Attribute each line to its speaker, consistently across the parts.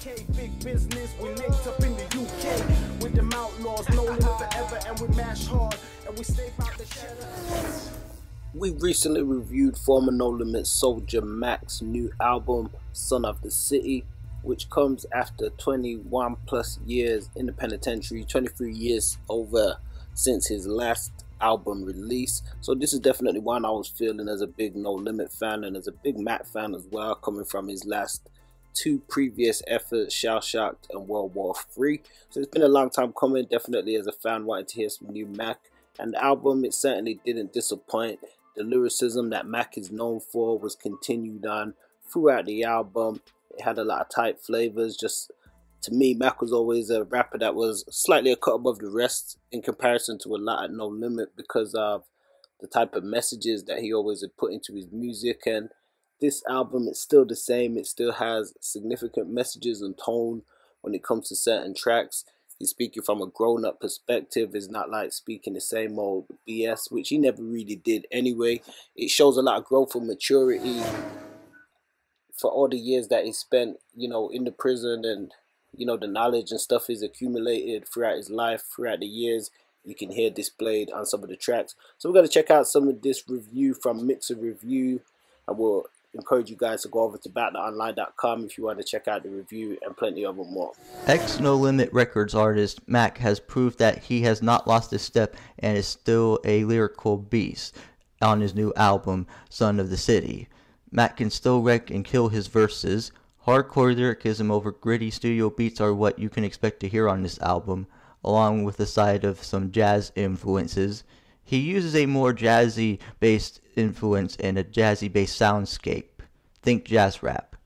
Speaker 1: UK, big business, we linked up in the UK with them outlaws, no limit forever, and we mash hard, and we stay by the cheddar.
Speaker 2: We recently reviewed former No Limit Soldier Mac's new album, Son of the City, which comes after 21 plus years in the penitentiary, 23 years over since his last album release. So this is definitely one I was feeling as a big No Limit fan and as a big Mac fan as well, coming from his last two previous efforts, Shell Shocked and World War III. So it's been a long time coming, definitely as a fan wanting to hear some new Mac. And the album, it certainly didn't disappoint. The lyricism that Mac is known for was continued on throughout the album. It had a lot of tight flavors. Just to me, Mac was always a rapper that was slightly a cut above the rest in comparison to a lot at No Limit because of the type of messages that he always had put into his music. And this album, it's still the same. It still has significant messages and tone when it comes to certain tracks. He's speaking from a grown-up perspective. It's not like speaking the same old BS, which he never really did anyway. It shows a lot of growth and maturity for all the years that he spent, you know, in the prison, and you know, the knowledge and stuff is accumulated throughout his life, throughout the years. You can hear displayed on some of the tracks. So we're going to check out some of this review from Mixerr Review. I will encourage you guys to go over to BoutTheOnline.com if you want to check out the review and plenty of them more.
Speaker 3: Ex-No Limit Records artist Mac has proved that he has not lost a step and is still a lyrical beast on his new album, Son of the City. Mac can still wreck and kill his verses. Hardcore lyricism over gritty studio beats are what you can expect to hear on this album, along with a side of some jazz influences. He uses a more jazzy-based influence and a jazzy-based soundscape. Think jazz rap.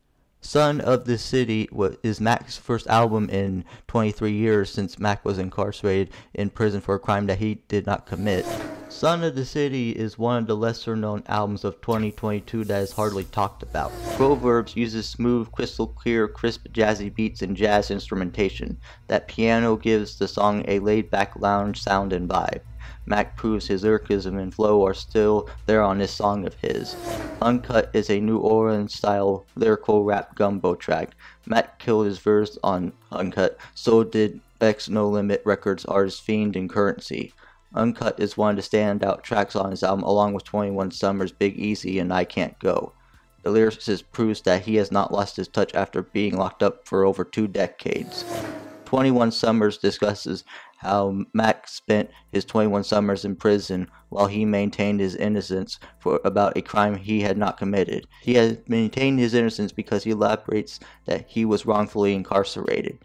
Speaker 3: Son of the City is Mac's first album in 23 years since Mac was incarcerated in prison for a crime that he did not commit. Son of the City is one of the lesser-known albums of 2022 that is hardly talked about. Proverbs uses smooth, crystal clear, crisp, jazzy beats and jazz instrumentation. That piano gives the song a laid-back lounge sound and vibe. Mac proves his lyricism and flow are still there on this song of his. Uncut is a New Orleans-style lyrical rap gumbo track. Mac killed his verse on Uncut, so did ex-No Limit Records artist Fiend and Currency. Uncut is one of the standout tracks on his album, along with 21 Summer's Big Easy and I Can't Go. The lyricist proves that he has not lost his touch after being locked up for over 2 decades. 21 Summers discusses how Mac spent his 21 summers in prison while he maintained his innocence for about a crime he had not committed. He has maintained his innocence because he elaborates that he was wrongfully incarcerated.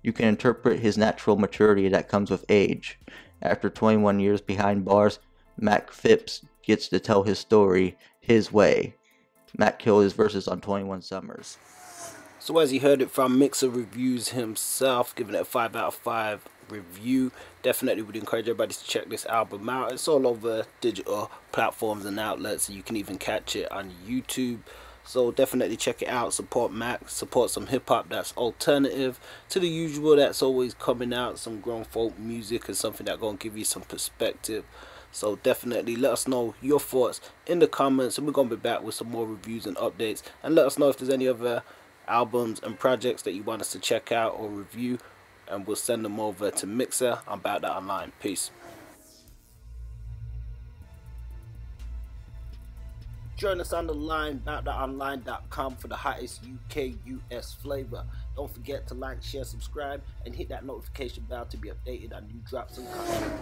Speaker 3: You can interpret his natural maturity that comes with age. After 21 years behind bars, Mac Phipps gets to tell his story his way. Mac killed his verses on 21 Summers.
Speaker 2: So as you heard it from Mixerr Reviews himself, giving it a 5 out of 5 review. Definitely would encourage everybody to check this album out. It's all over digital platforms and outlets, so you can even catch it on YouTube. So definitely check it out. Support Mac, support some hip-hop that's alternative to the usual that's always coming out. Some grown folk music is something that's going to give you some perspective. So definitely let us know your thoughts in the comments, and we're going to be back with some more reviews and updates. And let us know if there's any other albums and projects that you want us to check out or review, and we'll send them over to Mixerr on Bout That Online. Peace. Join us on the line, BoutTheOnline.com, for the hottest UK, US flavor. Don't forget to like, share, subscribe, and hit that notification bell to be updated on new drops and content.